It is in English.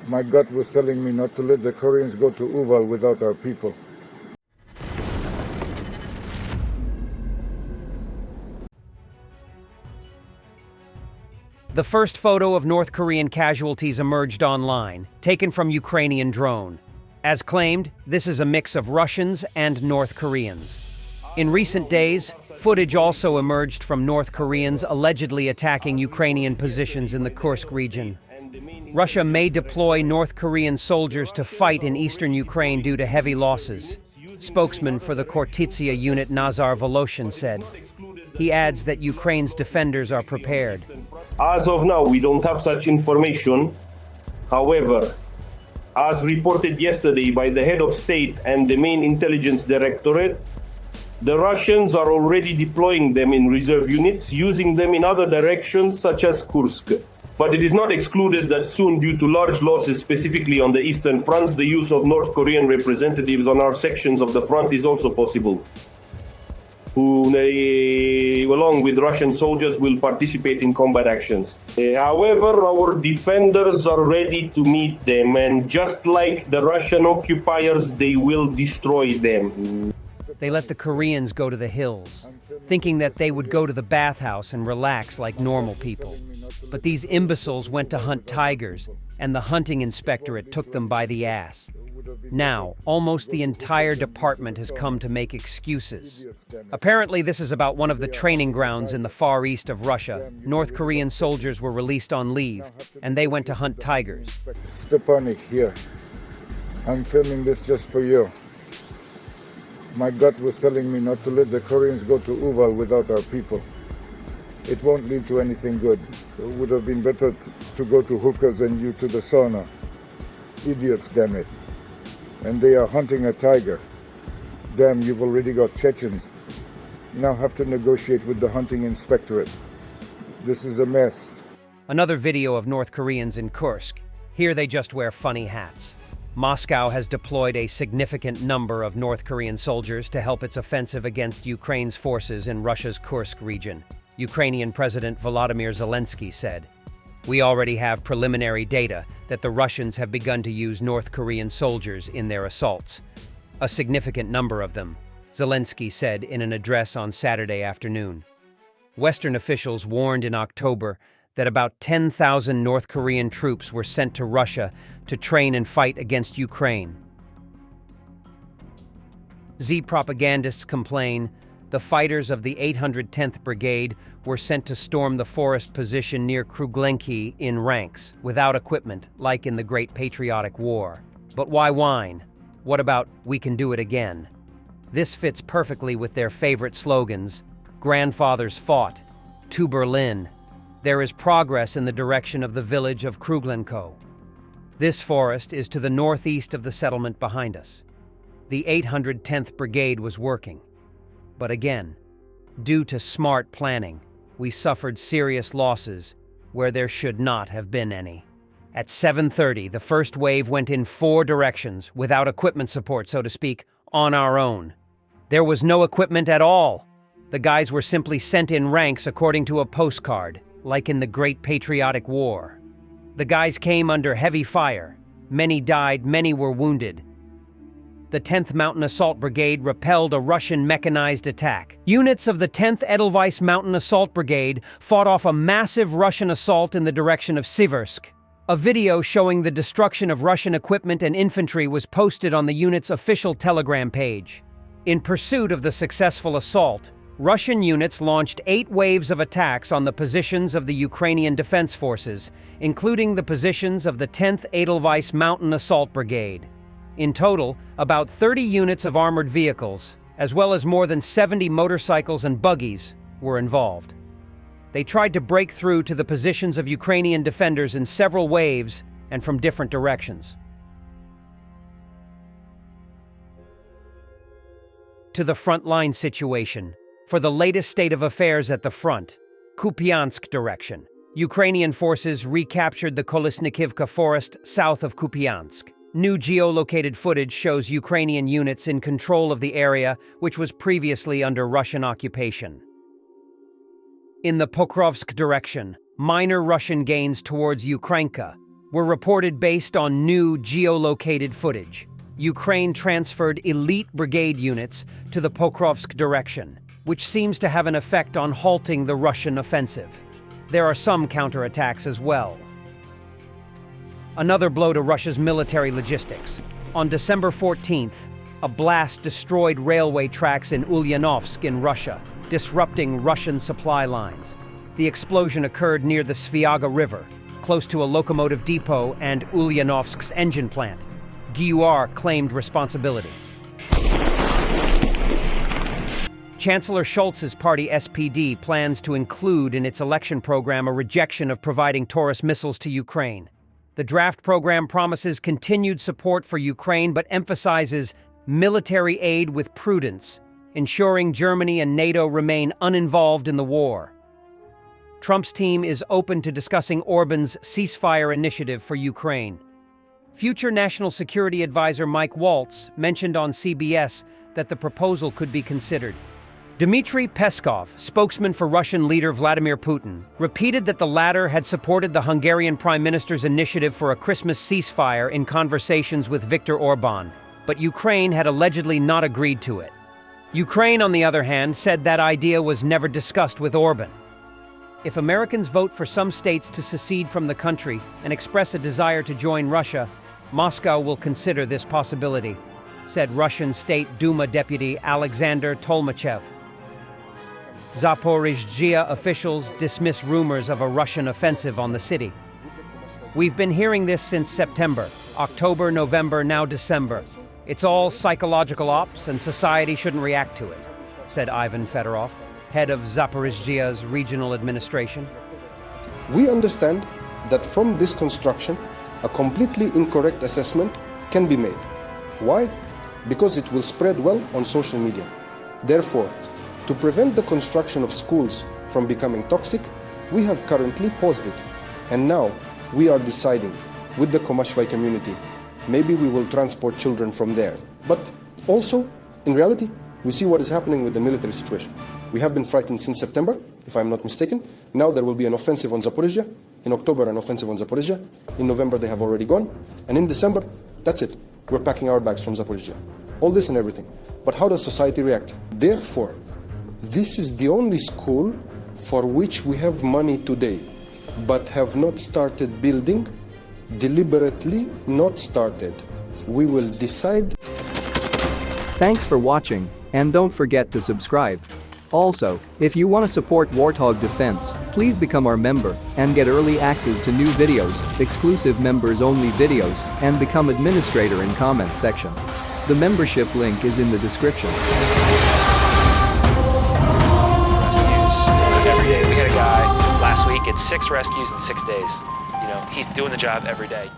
My gut was telling me not to let the Koreans go to Uval without our people. The first photo of North Korean casualties emerged online, taken from Ukrainian drone. As claimed, this is a mix of Russians and North Koreans. In recent days, footage also emerged from North Koreans allegedly attacking Ukrainian positions in the Kursk region. Russia may deploy North Korean soldiers to fight in eastern Ukraine due to heavy losses. Spokesman for the Khortytsia unit Nazar Voloshin said. He adds that Ukraine's defenders are prepared. As of now, we don't have such information. However, as reported yesterday by the head of state and the main intelligence directorate, the Russians are already deploying them in reserve units, using them in other directions such as Kursk. But it is not excluded that soon, due to large losses specifically on the eastern fronts, the use of North Korean representatives on our sections of the front is also possible, who, along with Russian soldiers, will participate in combat actions. However, our defenders are ready to meet them, and just like the Russian occupiers, they will destroy them. They let the Koreans go to the hills, thinking that they would go to the bathhouse and relax like normal people. But these imbeciles went to hunt tigers, and the hunting inspectorate took them by the ass. Now, almost the entire department has come to make excuses. Apparently, this is about one of the training grounds in the far east of Russia. North Korean soldiers were released on leave, and they went to hunt tigers. Stepanik here. I'm filming this just for you. My gut was telling me not to let the Koreans go to Uval without our people. It won't lead to anything good. It would have been better to go to hookahs and you to the sauna. Idiots, damn it. And they are hunting a tiger. Damn, you've already got Chechens. Now have to negotiate with the hunting inspectorate. This is a mess. Another video of North Koreans in Kursk. Here they just wear funny hats. Moscow has deployed a significant number of North Korean soldiers to help its offensive against Ukraine's forces in Russia's Kursk region. Ukrainian President Volodymyr Zelensky said, "We already have preliminary data that the Russians have begun to use North Korean soldiers in their assaults. A significant number of them," Zelensky said in an address on Saturday afternoon. Western officials warned in October that about 10,000 North Korean troops were sent to Russia to train and fight against Ukraine. Z propagandists complain the fighters of the 810th Brigade were sent to storm the forest position near Kruglenki in ranks, without equipment, like in the Great Patriotic War. But why whine? What about "we can do it again"? This fits perfectly with their favorite slogans: "Grandfathers fought," "To Berlin." There is progress in the direction of the village of Kruglenko. This forest is to the northeast of the settlement behind us. The 810th Brigade was working. But again, due to smart planning, we suffered serious losses where there should not have been any. At 7:30, the first wave went in 4 directions, without equipment support, so to speak, on our own. There was no equipment at all. The guys were simply sent in ranks according to a postcard, like in the Great Patriotic War. The guys came under heavy fire. Many died, many were wounded. The 10th Mountain Assault Brigade repelled a Russian mechanized attack. Units of the 10th Edelweiss Mountain Assault Brigade fought off a massive Russian assault in the direction of Siversk. A video showing the destruction of Russian equipment and infantry was posted on the unit's official Telegram page. In pursuit of the successful assault, Russian units launched 8 waves of attacks on the positions of the Ukrainian Defense Forces, including the positions of the 10th Edelweiss Mountain Assault Brigade. In total, about 30 units of armored vehicles, as well as more than 70 motorcycles and buggies, were involved. They tried to break through to the positions of Ukrainian defenders in several waves and from different directions. To the frontline situation. For the latest state of affairs at the front, Kupiansk direction. Ukrainian forces recaptured the Kolesnikivka forest south of Kupiansk. New geolocated footage shows Ukrainian units in control of the area, which was previously under Russian occupation. In the Pokrovsk direction, minor Russian gains towards Ukrainka. were reported based on new geolocated footage. Ukraine transferred elite brigade units to the Pokrovsk direction, which seems to have an effect on halting the Russian offensive. There are some counterattacks as well. Another blow to Russia's military logistics. On December 14th, a blast destroyed railway tracks in Ulyanovsk in Russia, disrupting Russian supply lines. The explosion occurred near the Sviaga River, close to a locomotive depot and Ulyanovsk's engine plant. GUR claimed responsibility. Chancellor Scholz's party SPD plans to include in its election program a rejection of providing Taurus missiles to Ukraine. The draft program promises continued support for Ukraine but emphasizes military aid with prudence, ensuring Germany and NATO remain uninvolved in the war. Trump's team is open to discussing Orban's ceasefire initiative for Ukraine. Future National Security Advisor Mike Waltz mentioned on CBS that the proposal could be considered. Dmitry Peskov, spokesman for Russian leader Vladimir Putin, repeated that the latter had supported the Hungarian Prime Minister's initiative for a Christmas ceasefire in conversations with Viktor Orban, but Ukraine had allegedly not agreed to it. Ukraine, on the other hand, said that idea was never discussed with Orban. If Americans vote for some states to secede from the country and express a desire to join Russia, Moscow will consider this possibility, said Russian State Duma Deputy Alexander Tolmachev. Zaporizhzhia officials dismiss rumors of a Russian offensive on the city. We've been hearing this since September, October, November, now December. It's all psychological ops and society shouldn't react to it, said Ivan Fedorov, head of Zaporizhzhia's regional administration. We understand that from this construction, a completely incorrect assessment can be made. Why? Because it will spread well on social media. Therefore, to prevent the construction of schools from becoming toxic, we have currently paused it. And now we are deciding with the Komashvai community, maybe we will transport children from there. But also, in reality, we see what is happening with the military situation. We have been frightened since September, if I'm not mistaken. Now there will be an offensive on Zaporizhzhia. In October, an offensive on Zaporizhzhia. In November, they have already gone. And in December, that's it. We're packing our bags from Zaporizhzhia. All this and everything. But how does society react? Therefore, this is the only school for which we have money today, but have not started building, deliberately not started. We will decide. Thanks for watching, and don't forget to subscribe. Also, if you want to support Warthog Defense, please become our member and get early access to new videos, exclusive members-only videos, and become administrator in comment section. The membership link is in the description. Rescues every day. We had a guy last week at 6 rescues in 6 days. You know, he's doing the job every day.